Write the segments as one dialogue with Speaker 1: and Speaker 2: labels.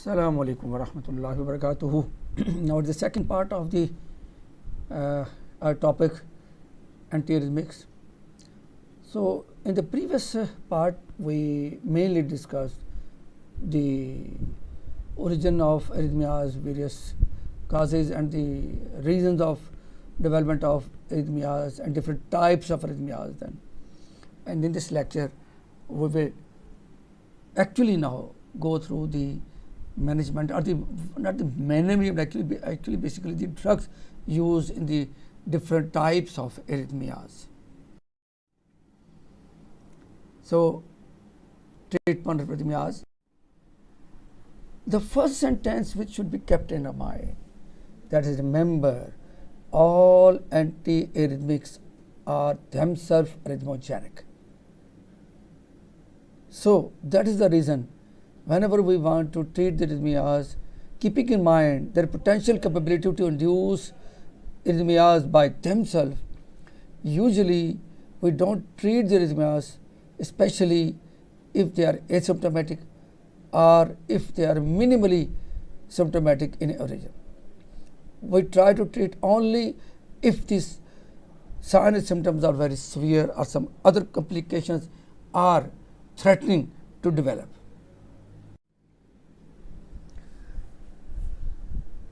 Speaker 1: Assalamu alaikum wa rahmatullahi wa barakatuhu. Now the second part of the our topic, antiarrhythmics. So in the previous part we mainly discussed the origin of arrhythmias, various causes and the reasons of development of arrhythmias and different types of arrhythmias then. And in this lecture we will actually now go through the management or the not the management actually basically the drugs used in the different types of arrhythmias. So treatment of arrhythmias. The first sentence which should be kept in our mind, that is, remember, all antiarrhythmics are themselves arrhythmogenic. So that is the reason whenever we want to treat the arrhythmias, keeping in mind their potential capability to induce arrhythmias by themselves, usually we don't treat the arrhythmias, especially if they are asymptomatic or if they are minimally symptomatic in origin. We try to treat only if these signs and symptoms are very severe or some other complications are threatening to develop.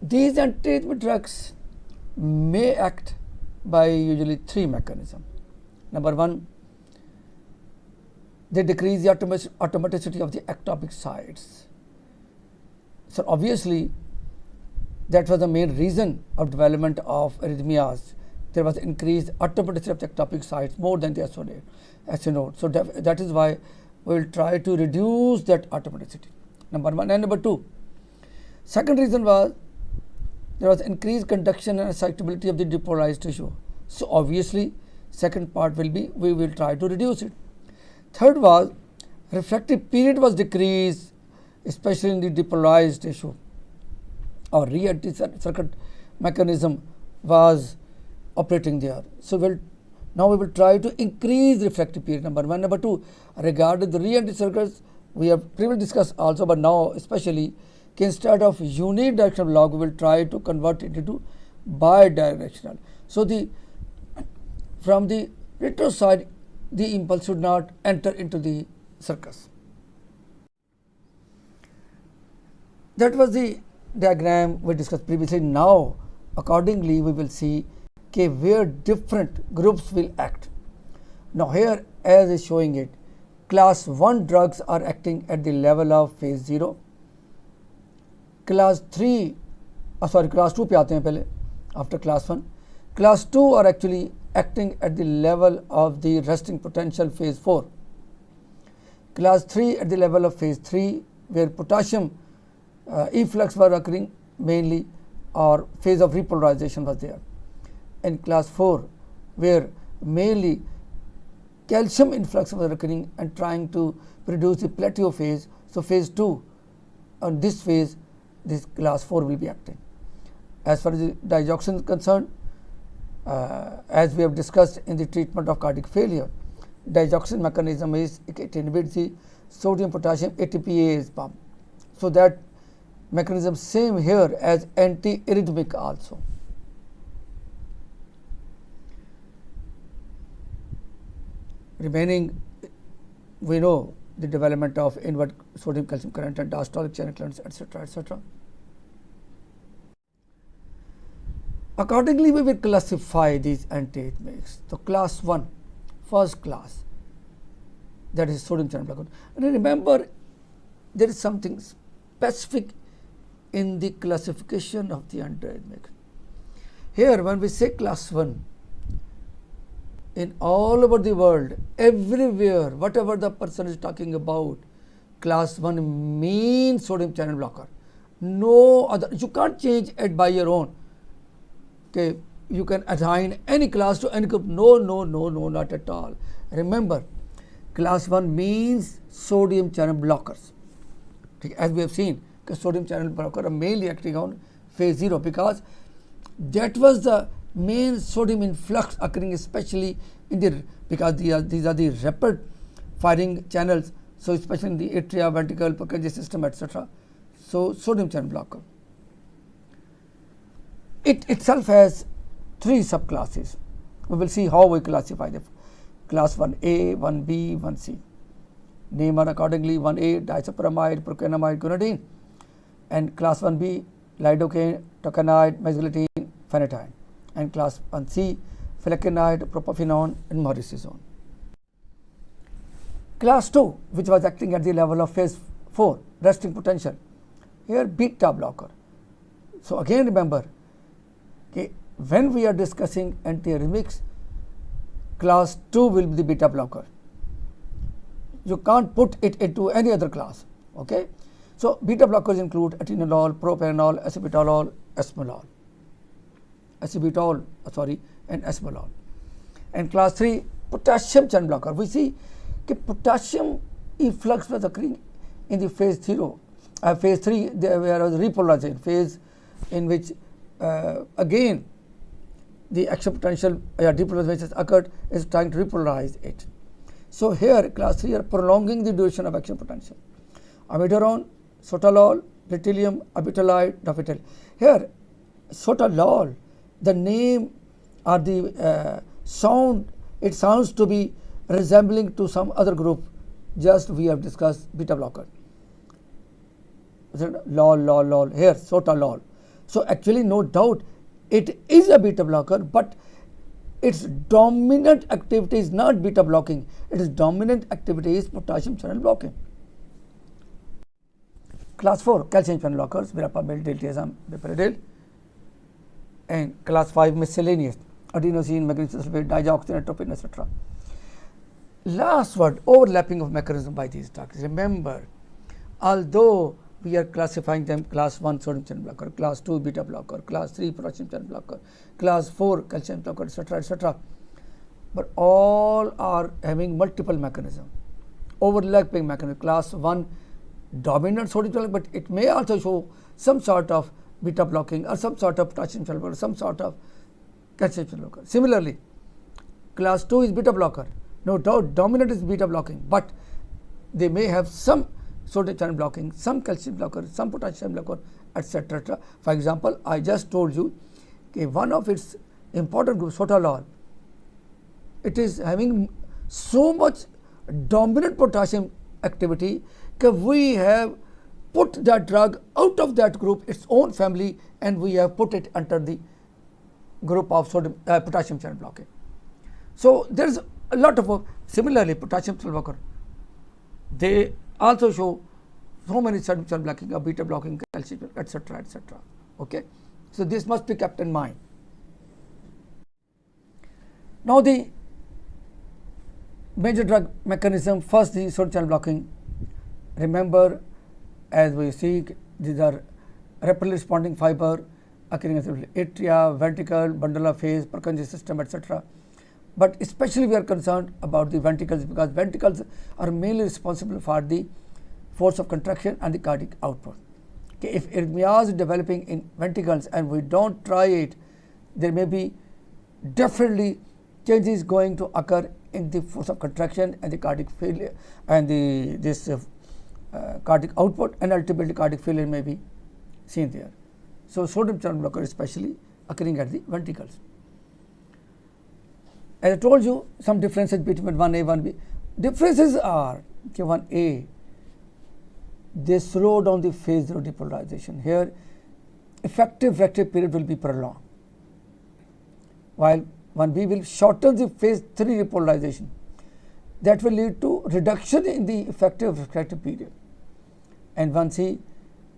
Speaker 1: These antiarrhythmic drugs may act by usually three mechanisms. Number one, they decrease the automaticity of the ectopic sites. So obviously, that was the main reason of development of arrhythmias. There was increased automaticity of the ectopic sites more than the SO node. So that is why we will try to reduce that automaticity. Number one. And number two, second reason was there was increased conduction and excitability of the depolarized tissue. So obviously, second part will be we will try to reduce it. Third was refractive period was decreased, especially in the depolarized tissue. Or re-entry circuit mechanism was operating there. So now we will try to increase refractive period. Number one. Number two, regarding the re-entry circuits, we have previously discussed also, but now especially, instead of unidirectional block, we will try to convert it into bidirectional. So from the retro side, the impulse should not enter into the circus. That was the diagram we discussed previously. Now, accordingly, we will see where different groups will act. Now, here, as is showing it, class 1 drugs are acting at the level of phase 0. Class 2 पे आते हैं पहले, after class 1. Class 2 are actually acting at the level of the resting potential phase 4. Class 3 at the level of phase 3, where potassium efflux was occurring mainly, or phase of repolarization was there. And class 4, where mainly calcium influx was occurring and trying to produce the plateau phase. So phase 2, on this phase, this class 4 will be acting. As far as the digoxin is concerned, as we have discussed in the treatment of cardiac failure, digoxin mechanism is it inhibits the sodium potassium ATPase pump. So that mechanism same here as antiarrhythmic also. Remaining, we know the development of inward sodium calcium current and diastolic channel currents, etc., etc. Accordingly, we will classify these antiarrhythmics. So class 1, first class, that is sodium channel blocker. And remember, there is something specific in the classification of the antiarrhythmic. Here, when we say class 1, in all over the world, everywhere, whatever the person is talking about, class 1 means sodium channel blocker. No other, you can't change it by your own. Okay, you can assign any class to any group. No, not at all. Remember, class 1 means sodium channel blockers. Okay, as we have seen, sodium channel blocker are mainly acting on phase 0 because that was the main sodium influx occurring, especially in because these are the rapid firing channels. So especially in the atria, ventricle, Purkinje system, etc. So sodium channel blocker. It itself has 3 subclasses. We will see how we classify them. Class 1A, 1B, 1C. Name are accordingly 1A diisopyramide, procainamide, guanidine, and class 1B lidocaine, tocanide, mesglutine, phenytoin, and class 1C flecainide, propafenone, and morisizone. Class 2, which was acting at the level of phase 4, resting potential, here beta blocker. So again remember, okay, when we are discussing antiarrhythmics, class 2 will be the beta blocker. You can't put it into any other class. Okay, so beta blockers include atenolol, propranolol, acebutolol, esmolol, and esmolol. And class 3 potassium channel blocker. We see that potassium efflux was occurring in the phase 0. Phase 3 there was repolarization phase, in which again the action potential depolarization occurred, is trying to repolarize it. So here class 3 are prolonging the duration of action potential. Amiodarone, sotalol, lutetium, abitolide, dofetil. Here sotalol, the name or the sound, it sounds to be resembling to some other group. Just we have discussed beta blocker. Lol, here sotalol. So actually no doubt it is a beta blocker, but its dominant activity is not beta blocking. Its dominant activity is potassium channel blocking. Class 4 calcium channel blockers, verapamil, diltiazem, piperidine, and class 5 miscellaneous, adenosine, magnesium sulfate, digoxin, atropine, etc. Last word, overlapping of mechanism by these drugs. Remember, although we are classifying them class 1 sodium channel blocker, class 2 beta blocker, class 3 potassium channel blocker, class 4 calcium blocker, etc., but all are having multiple mechanism, overlapping mechanism. Class 1 dominant sodium channel, but it may also show some sort of beta blocking or some sort of potassium channel blocker, some sort of calcium channel blocker. Similarly, class 2 is beta blocker. No doubt dominant is beta blocking, but they may have some sodium channel blocking, some calcium blocker, some potassium blocker, etc. For example, I just told you one of its important groups, sotalol, it is having so much dominant potassium activity that we have put that drug out of that group, its own family, and we have put it under the group of potassium channel blocking. So there is a lot of similarly potassium channel blocker. They also show so many sodium channel blocking, beta blocking, calcium, etc. Okay, so this must be kept in mind. Now the major drug mechanism, first the sodium channel blocking. Remember, as we see, these are rapidly responding fiber occurring as atria, ventricle, bundle of phase, Purkinje system, etc. But especially we are concerned about the ventricles, because ventricles are mainly responsible for the force of contraction and the cardiac output. Okay, if arrhythmia is developing in ventricles and we don't try it, there may be definitely changes going to occur in the force of contraction and the cardiac failure and cardiac output, and ultimately cardiac failure may be seen there. So sodium channel blocker especially occurring at the ventricles. As I told you, some differences between 1A, 1B. Differences are 1A, they slow down the phase 0 depolarization. Here, effective reactive period will be prolonged, while 1B will shorten the phase 3 repolarization. That will lead to reduction in the effective reactive period. And 1C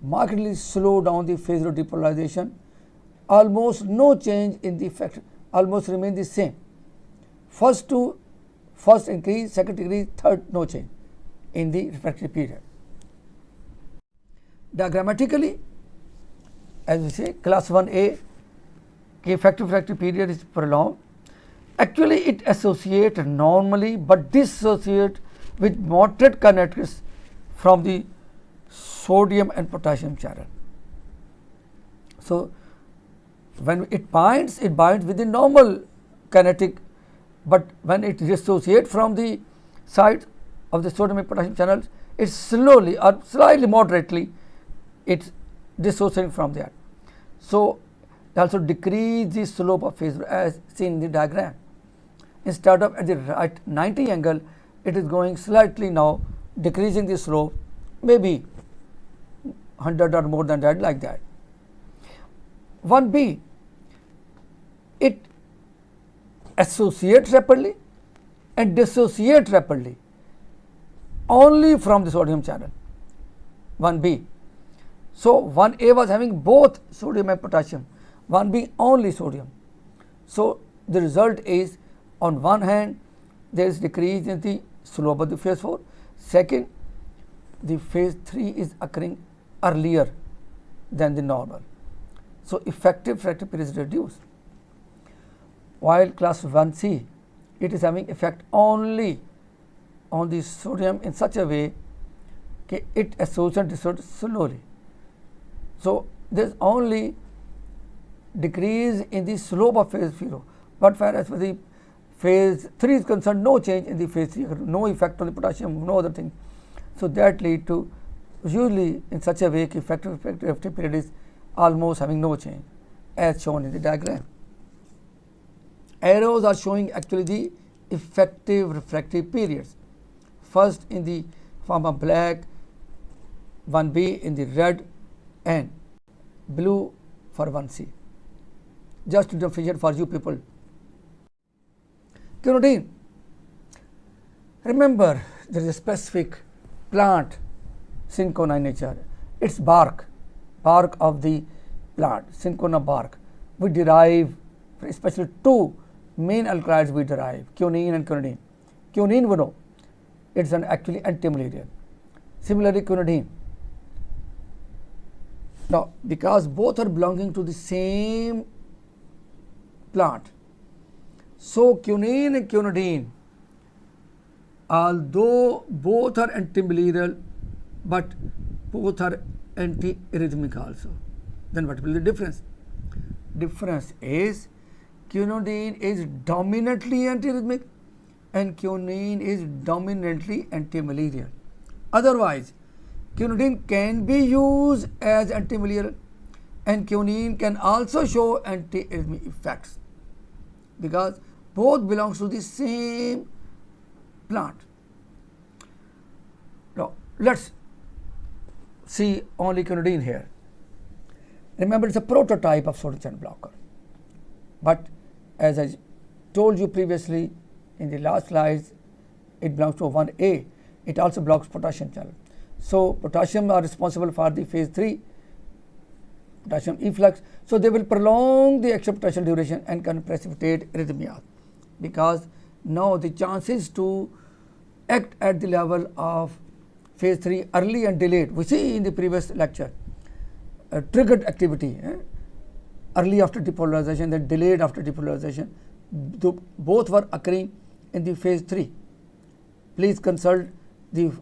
Speaker 1: markedly slow down the phase 0 depolarization. Almost no change in the effect, almost remain the same. First increase, second increase, third no change in the refractory period. Diagrammatically, as we say, class 1A, effective refractory period is prolonged. Actually, it associates normally but dissociates with moderate kinetics from the sodium and potassium channel. So, when it binds with the normal kinetic, but when it dissociates from the side of the sodium and potassium channels, it slowly or slightly moderately it's dissociating from that. So also decrease the slope of phase as seen in the diagram. Instead of at the right 90 angle, it is going slightly now decreasing the slope, maybe 100 or more than that, like that. 1b, it associates rapidly and dissociates rapidly only from the sodium channel. 1b. So 1a was having both sodium and potassium, 1b only sodium. So the result is, on one hand, there is decrease in the slope of the phase 4. Second, the phase 3 is occurring earlier than the normal. So effective refractory period is reduced. While class 1c, it is having effect only on the sodium in such a way that it associates dissociates slowly. So there is only decrease in the slope of phase 0, but as for the phase 3 is concerned, no change in the phase 3, no effect on the potassium, no other thing. So that lead to usually in such a way that effective refractory period is almost having no change, as shown in the diagram. Arrows are showing actually the effective refractory periods. First in the form of black, 1b in the red, and blue for 1c. Just to differentiate for you people. Quinidine. Remember, there is a specific plant, cinchona in nature. Its bark of the plant, cinchona bark. We derive, especially two main alkaloids we derive, quinine and quinidine. Quinine we know, it's an actually antimalarial. Similarly, quinidine. Now, because both are belonging to the same plant, so quinine and quinidine, although both are antimalarial, but both are antiarrhythmic also. Then what will be the difference? Difference is quinidine is dominantly antiarrhythmic and quinine is dominantly antimalarial. Otherwise, quinidine can be used as antimalarial and quinine can also show antiarrhythmic effects because both belongs to the same plant. Now, let's see only quinidine here. Remember, it's a prototype of sodium channel blocker. But as I told you previously in the last slides, it belongs to 1A. It also blocks potassium channel. So potassium are responsible for the phase 3 potassium efflux. So they will prolong the action potential duration and can precipitate arrhythmia because now the chances to act at the level of phase 3 early and delayed. We see in the previous lecture triggered activity, early after depolarization, then delayed after depolarization. Both were occurring in the phase 3. Please consult the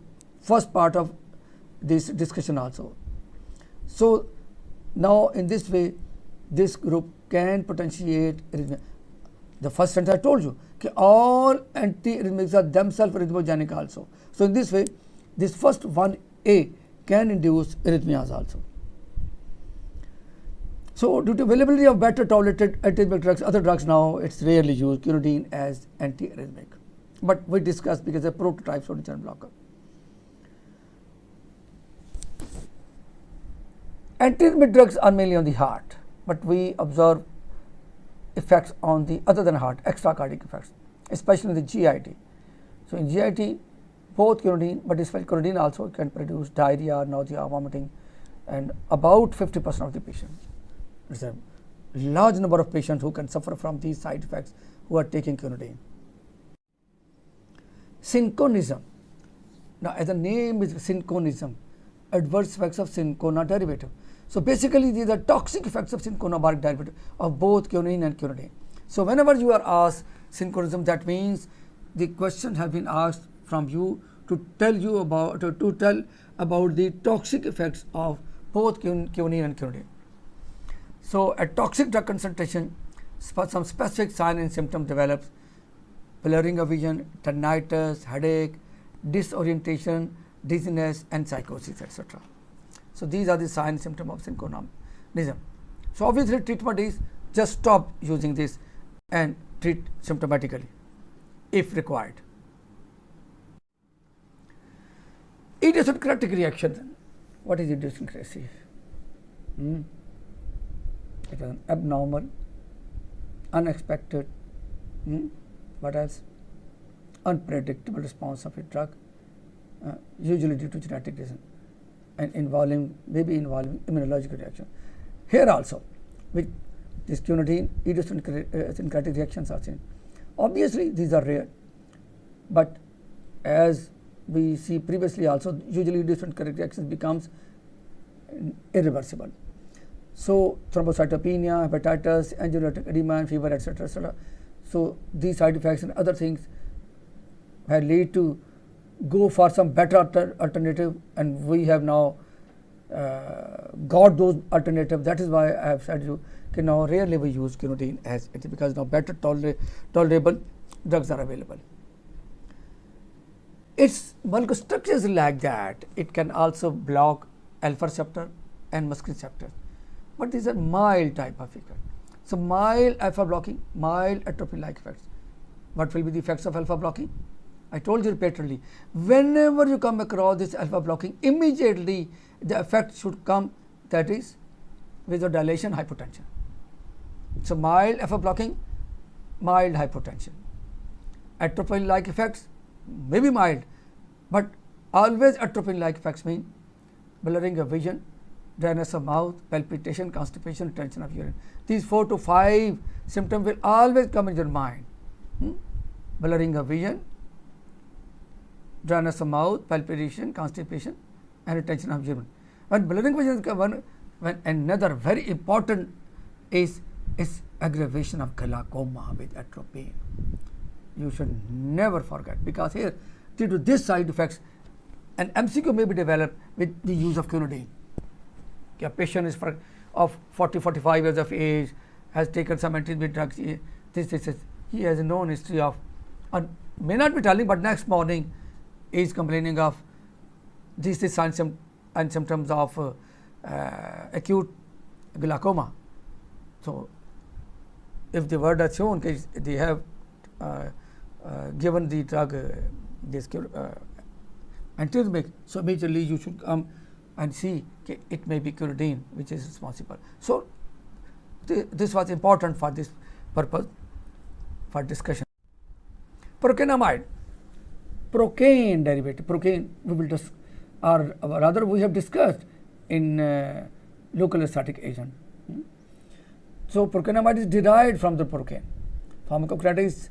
Speaker 1: first part of this discussion also. So now in this way, this group can potentiate arrhythmia. The first sentence I told you, all antiarrhythmics are themselves arrhythmogenic also. So in this way, this first 1A can induce arrhythmias also. So due to availability of better tolerated antiarrhythmic drugs, other drugs now it's rarely used, quinidine as antiarrhythmic. But we discussed because it's a prototype sodium channel blocker. Antiarrhythmic drugs are mainly on the heart, but we observe effects on the other than heart, extracardiac effects, especially in the GIT. So in GIT, both quinidine, but especially quinidine also can produce diarrhea, nausea, vomiting, and about 50% of the patients. It's a large number of patients who can suffer from these side effects who are taking quinidine. Synchronism. Now, as the name is synchronism, adverse effects of cinchona derivative. So basically, these are toxic effects of cinchona bark derivative of both quinine and quinidine. So whenever you are asked synchronism, that means the question has been asked from you to tell you about the toxic effects of both quinine and quinidine. So at toxic drug concentration, some specific sign and symptom develops: blurring of vision, tinnitus, headache, disorientation, dizziness, and psychosis, etc. So these are the signs and symptoms of synchronism. So obviously treatment is just stop using this and treat symptomatically if required. Idiosyncratic reaction. What is idiosyncrasy? It is an abnormal, unexpected, what else? Unpredictable response of a drug, usually due to genetic reason, and maybe involving immunological reaction. Here also, with this quinidine, idiosyncratic reactions are seen. Obviously, these are rare, but as we see previously also, usually idiosyncratic reactions becomes irreversible. So thrombocytopenia, hepatitis, angiolytic edema, and fever, etc., etc. So these side effects and other things had lead to go for some better alternative, and we have now got those alternatives. That is why I have said to you, now rarely we use quinidine as it, because now better tolerable drugs are available. Its molecular structure is like that. It can also block alpha receptor and muscarinic receptor, but these are mild type of effect. So mild alpha blocking, mild atropine-like effects. What will be the effects of alpha blocking? I told you repeatedly, whenever you come across this alpha blocking, immediately the effect should come, that is vasodilation, hypotension. So mild alpha blocking, mild hypotension. Atropine-like effects may be mild, but always atropine-like effects mean blurring of vision, dryness of mouth, palpitation, constipation, retention of urine. These 4 to 5 symptoms will always come in your mind. Blurring of vision, dryness of mouth, palpitation, constipation, and retention of urine. When blurring vision comes, when another very important is aggravation of glaucoma with atropine. You should never forget, because here due to this side effects, an MCQ may be developed with the use of quinidine. A patient is of 40-45 years of age, has taken some anti-diabetic drugs. He has a known history of, may not be telling, but next morning he is complaining of these signs and symptoms of acute glaucoma. So if the word has shown they have given the drug this antiarrhythmic, so immediately you should come and see it may be quinidine which is responsible. So this was important for this purpose for discussion. Procainamide, procaine derivative, procaine we will discuss, or rather we have discussed in local anesthetic agent. So procainamide is derived from the procaine. Pharmacokinetics,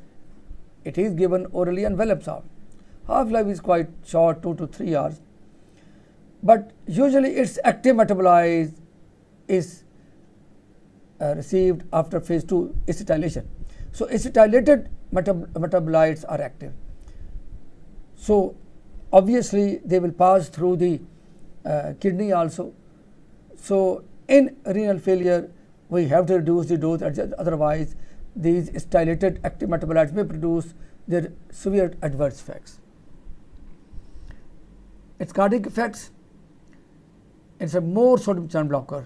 Speaker 1: it is given orally and well absorbed. Half-life is quite short, 2 to 3 hours, but usually its active metabolite is received after phase 2 acetylation. So acetylated metabolites are active. So obviously they will pass through the kidney also. So in renal failure we have to reduce the dose, otherwise these acetylated active metabolites may produce their severe adverse effects. Its cardiac effects, it's a more sodium channel blocker,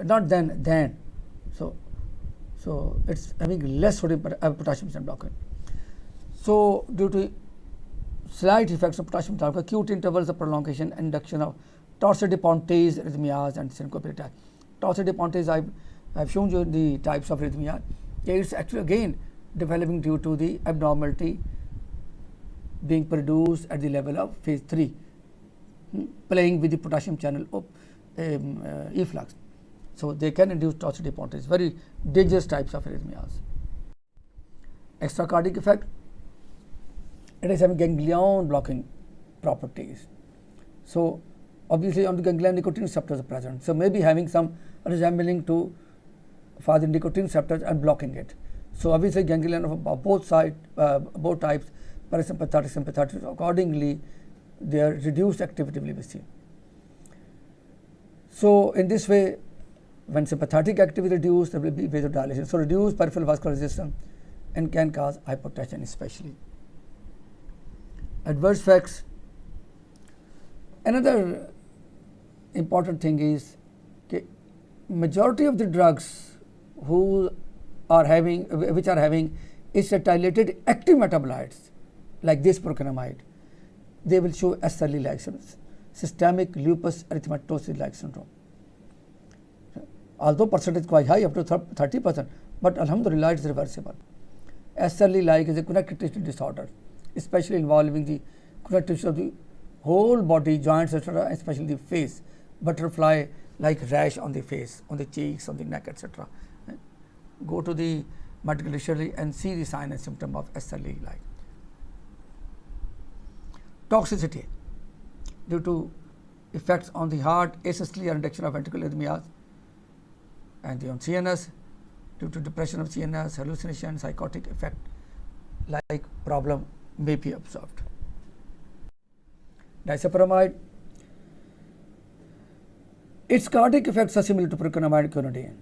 Speaker 1: not than. So it's having less sodium potassium channel blocker. So due to slight effects of potassium channel blocker, acute intervals of prolongation, induction of Torsades de Pointes arrhythmias and syncope attack. Torsades de Pointes, I've shown you the types of arrhythmia. It's actually again developing due to the abnormality being produced at the level of phase 3, playing with the potassium channel of efflux. So they can induce Torsades de Pointes, very dangerous types of arrhythmias. Extracardiac effect, it is having ganglion blocking properties. So obviously on the ganglion nicotine receptors are present. So maybe having some resembling to for the nicotine receptors and blocking it. So obviously ganglion of both types, parasympathetic, sympathetic, accordingly their reduced activity will be seen. So in this way, when sympathetic activity reduced, there will be vasodilation. So reduced peripheral vascular resistance and can cause hypertension especially. Adverse effects, Another important thing is that majority of the drugs which are having acetylated active metabolites like this procainamide, they will show SLE-like symptoms, systemic lupus erythematosus-like syndrome. Although percentage quite high, up to 30%, but alhamdulillah it is reversible. SLE-like is a connective tissue disorder, especially involving the connective tissue of the whole body, joints, etc., especially the face, butterfly like rash on the face, on the cheeks, on the neck, etc. Go to the medical dictionary and see the sign and symptom of SLE-like. Toxicity due to effects on the heart, asystole or induction of ventricular arrhythmias, and on CNS due to depression of CNS, hallucination, psychotic effect like problem may be observed. Disopyramide, its cardiac effects are similar to procainamide quinidine.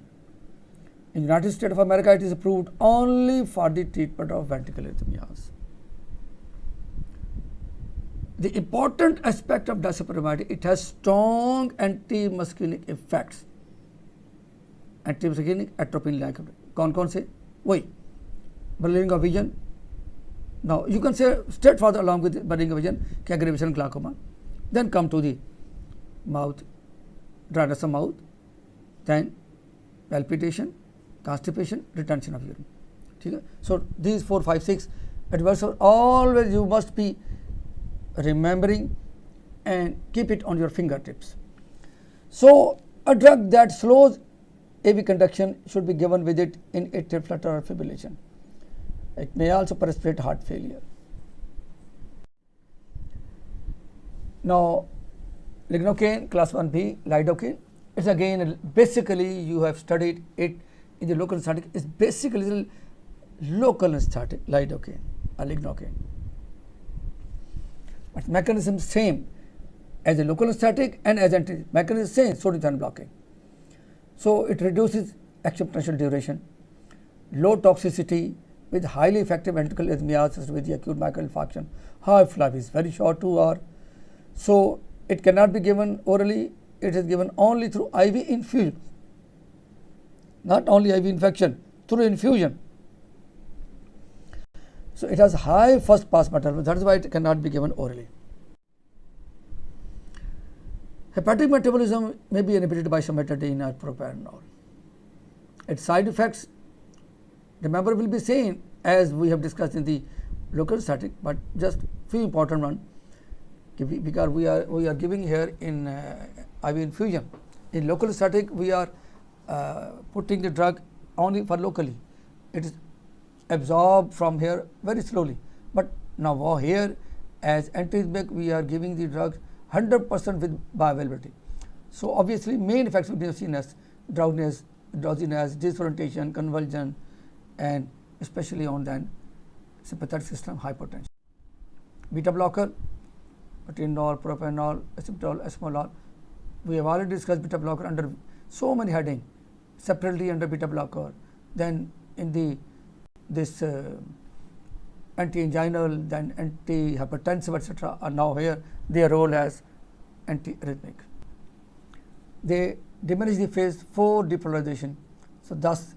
Speaker 1: In the United States of America, it is approved only for the treatment of ventricular arrhythmias. The important aspect of disopyramide, it has strong anti-muscarinic effects. Anti-muscarinic, atropine-like. कौन से? वही blurring of vision. Now you can say straightforward along with blurring of vision, aggravation glaucoma. Then come to the mouth, dryness of mouth, then palpitation, constipation, retention of urine. Okay? So these 4, 5, 6 adverse always you must be remembering and keep it on your fingertips. So a drug that slows AV conduction should be given with it in atrial flutter or fibrillation. It may also precipitate heart failure. Now lignocaine class 1B, lidocaine, it's again basically you have studied it in the local anesthetic. It's basically local anesthetic, lidocaine or lignocaine. But mechanism same as a local anesthetic and as anti mechanism same, sodium channel blocking. So it reduces action potential duration, low toxicity with highly effective ventricular arrhythmias with the acute myocardial infarction. Half-life is very short, 2 hours. So it cannot be given orally, it is given only through IV infusion, not only IV infection, through infusion. So it has high first pass metabolism, that is why it cannot be given orally. Hepatic metabolism may be inhibited by cimetidine or propranolol. Its side effects, remember, will be same as we have discussed in the local anesthetic, but just few important ones, because we are giving here in IV infusion. In local anesthetic, we are putting the drug only for locally. It is absorbed from here very slowly. But now here, as antiarrhythmic, we are giving the drug 100% with bioavailability. So obviously, main effects will be CNS, drowsiness, disorientation, convulsion, and especially on then sympathetic system hypertension. Beta blocker, atenolol, propranolol, acetol, esmolol. We have already discussed beta blocker under so many headings, separately under beta blocker. Then in the this anti-anginal, then anti-hypertensive, etc. are now here. Their role as antiarrhythmic. They diminish the phase 4 depolarization. So thus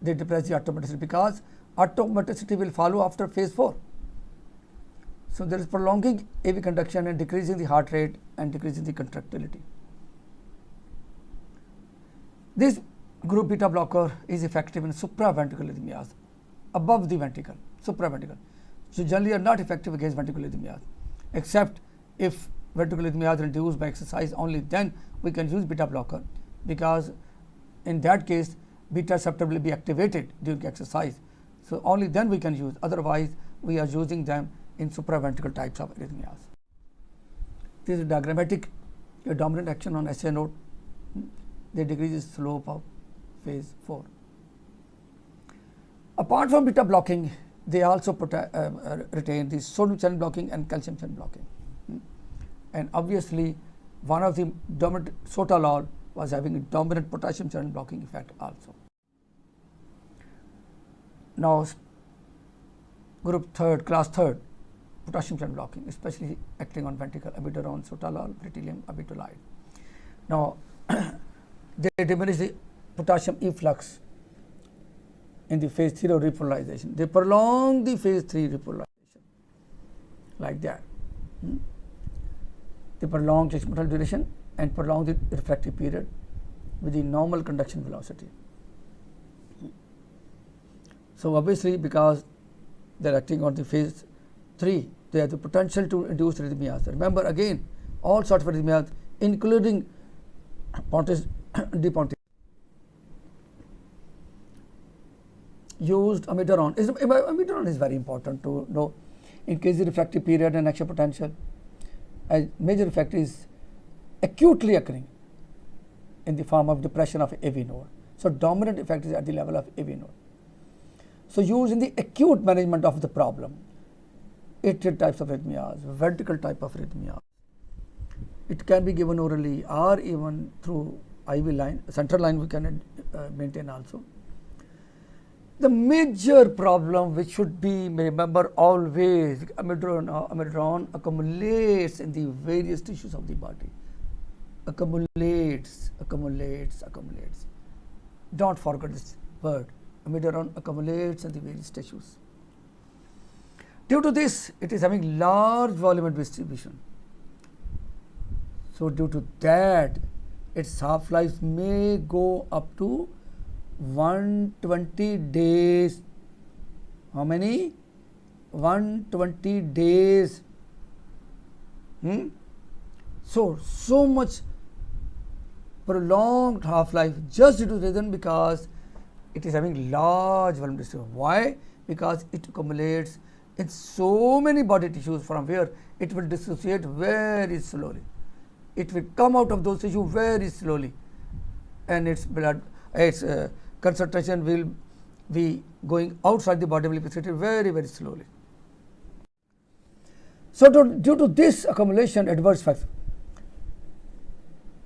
Speaker 1: they depress the automaticity, because automaticity will follow after phase 4. So there is prolonging AV conduction and decreasing the heart rate and decreasing the contractility. This group beta blocker is effective in supraventricular arrhythmias, above the ventricle, supraventricle. So generally are not effective against ventricular arrhythmias, except if ventricular arrhythmias are induced by exercise, only then we can use beta blocker, because in that case beta receptor will be activated during exercise. So only then we can use, otherwise we are using them in supraventricular types of arrhythmias. This is diagrammatic, a dominant action on SA node. They decrease the slope of phase 4. Apart from beta blocking, they also retain the sodium channel blocking and calcium channel blocking. And obviously, one of the dominant sotalol was having a dominant potassium channel blocking effect also. Now, group third, class third, potassium channel blocking, especially acting on ventricle, amiodarone, sotalol, beryllium, abitolide. Now, they diminish the potassium efflux in the phase 3 of repolarization. They prolong the phase 3 repolarization like that. They prolong judgmental duration and prolong the refractive period with the normal conduction velocity. So obviously, because they are acting on the phase 3, they have the potential to induce arrhythmias. Remember again, all sorts of arrhythmias, including Pontis depontis. Used amiodarone. Amiodarone is very important to know. Increase the refractive period and action potential. A major effect is acutely occurring in the form of depression of AV node. So dominant effect is at the level of AV node. So used in the acute management of the problem. Atrial types of arrhythmias, ventricle type of arrhythmias. It can be given orally or even through IV line, central line we can maintain also. The major problem which should be remember always, amiodarone accumulates in the various tissues of the body. Accumulates. Don't forget this word. Amiodarone accumulates in the various tissues. Due to this, it is having large volume of distribution. So due to that, its half-life may go up to 120 days. How many? 120 days. So much prolonged half-life just due to the reason because it is having large volume distribution. Why? Because it accumulates in so many body tissues from where it will dissociate very slowly. It will come out of those tissues very slowly, and its concentration will be going outside the body, will be concentrated very, very slowly. So due to this accumulation, adverse effects.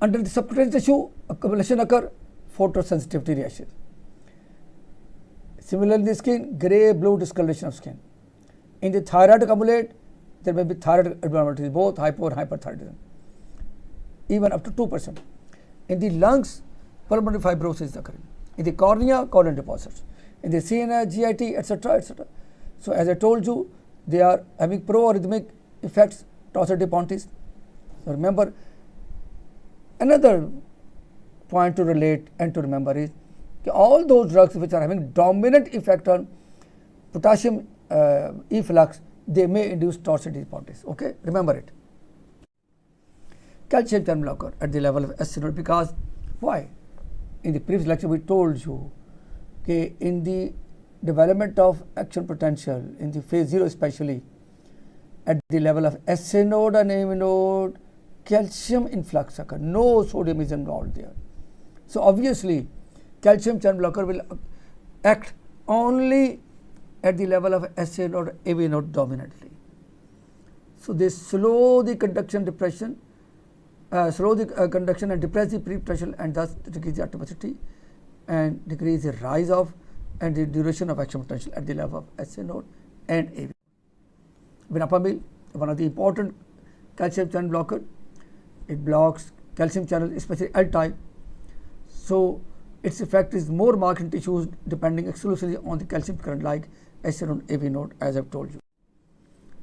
Speaker 1: Under the subcutaneous tissue, accumulation occur, photosensitivity reaction. Similarly, in the skin, grey-blue discoloration of skin. In the thyroid accumulate, there may be thyroid abnormalities, both hypo and hyperthyroidism, even up to 2%. In the lungs, pulmonary fibrosis is occurring. In the cornea, colon deposits. In the CNS, GIT, etc., etc. So as I told you, they are having pro-arrhythmic effects, Torsades de Pontis. So remember, another point to relate and to remember is all those drugs which are having dominant effect on potassium efflux, they may induce Torsades de Pontis. Okay, remember it. Calcium channel blocker at the level of SC node, because why? In the previous lecture we told you, okay, in the development of action potential in the phase 0 especially at the level of SA node and AV node, calcium influx occur, no sodium is involved there. So obviously calcium channel blocker will act only at the level of SA node, AV node dominantly. So they slow the conduction depression, conduction and depress the pre-potential, and thus decrease the atomicity and decrease the rise of and the duration of action potential at the level of SA node and AV. Verapamil, one of the important calcium channel blocker, it blocks calcium channel, especially L type. So its effect is more marked in tissues depending exclusively on the calcium current, like SA node, AV node, as I've told you.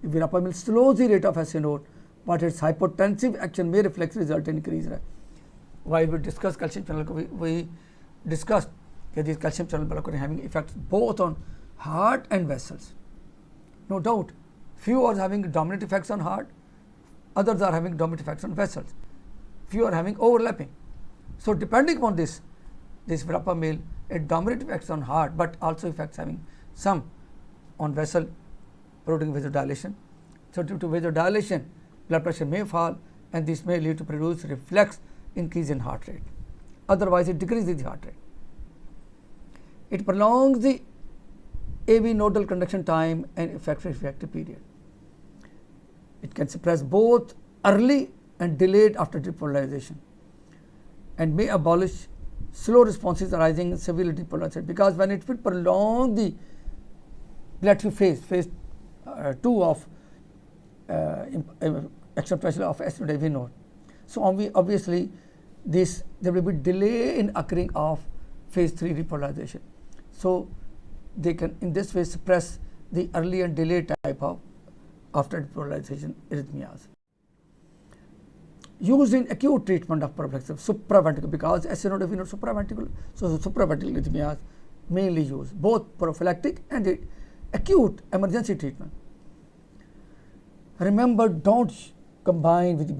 Speaker 1: Verapamil slows the rate of SA node, but its hypotensive action may result in increase. While we discussed calcium channel, we discussed that these calcium channel blockers are having effects both on heart and vessels. No doubt, few are having dominant effects on heart, others are having dominant effects on vessels. Few are having overlapping. So depending upon this verapamil, it dominant effects on heart, but also effects having some on vessel, promoting vasodilation. So due to vasodilation, blood pressure may fall, and this may lead to produce reflex increase in heart rate. Otherwise, it decreases the heart rate. It prolongs the AV nodal conduction time and effective reactive period. It can suppress both early and delayed after depolarization, and may abolish slow responses arising in severely depolarized, because when it will prolong the plateau phase 2 of action potential of estenodiol we know. So obviously there will be delay in occurring of phase 3 repolarization. So they can in this way suppress the early and delayed type of after repolarization arrhythmias. Used in acute treatment of prophylaxis supraventricular, because estenodiol we know supraventricular, so supraventricular arrhythmias mainly used, both prophylactic and the acute emergency treatment. Remember, don't combine with the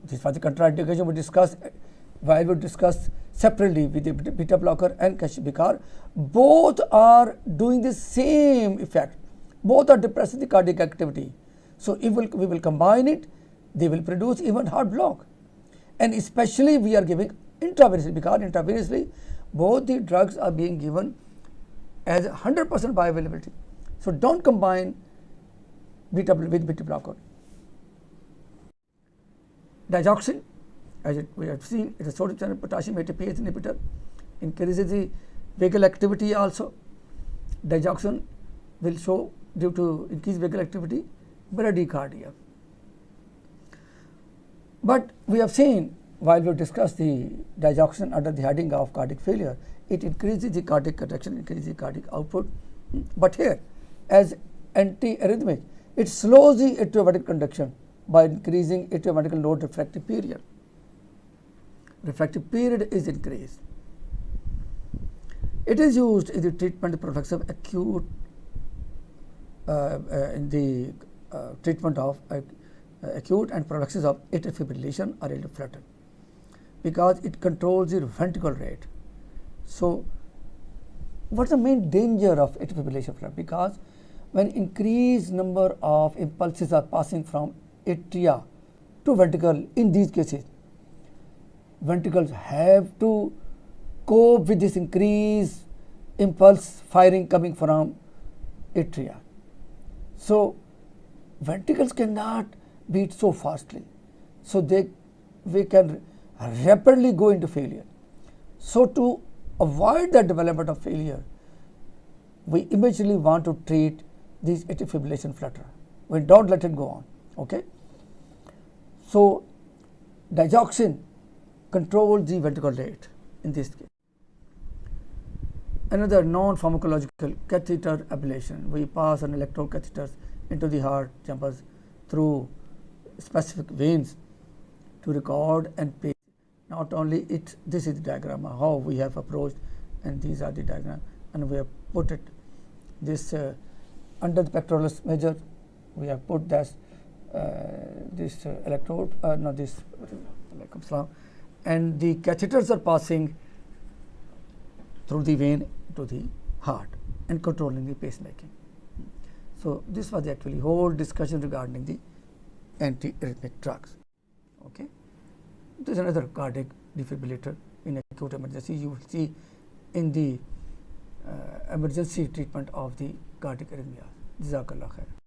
Speaker 1: this was the contraindication we discussed while we discussed separately with the beta blocker and calcium, because both are doing the same effect, both are depressing the cardiac activity. So if we will combine it, they will produce even heart block, and especially we are giving intravenously, because intravenously both the drugs are being given as 100% bioavailability. So don't combine beta with beta blocker. Digoxin, as we have seen, is a sodium channel potassium ATPase inhibitor, increases the vagal activity also. Digoxin will show, due to increased vagal activity, bradycardia. But we have seen, while we discussed the digoxin under the heading of cardiac failure, it increases the cardiac contraction, increases the cardiac output. But here, as antiarrhythmic, it slows the atrioventricular conduction by increasing atrioventricular node refractive period. Refractive period is increased. It is used in the treatment of prophylaxis of acute in the treatment of acute and prophylaxis of atrial fibrillation or atrial flutter, because it controls the ventricular rate. So what's the main danger of atrial fibrillation flutter? Because when increased number of impulses are passing from atria to ventricle, in these cases ventricles have to cope with this increased impulse firing coming from atria. So ventricles cannot beat so fastly, so we can rapidly go into failure. So to avoid the development of failure, we immediately want to treat this atrial fibrillation flutter. We don't let it go on. Okay. So digoxin controls the ventricular rate in this case. Another non-pharmacological catheter ablation. We pass an electrode catheters into the heart chambers through specific veins to record and pace. Not only it, this is the diagram how we have approached, and these are the diagram, and we have put it this under the pectoralis major. We have put this electrode, and the catheters are passing through the vein to the heart and controlling the pacemaking. So this was actually whole discussion regarding the antiarrhythmic drugs. Okay, there is another cardiac defibrillator in acute emergency. You will see in the emergency treatment of the cardiac arrhythmia. Jazakallah khair.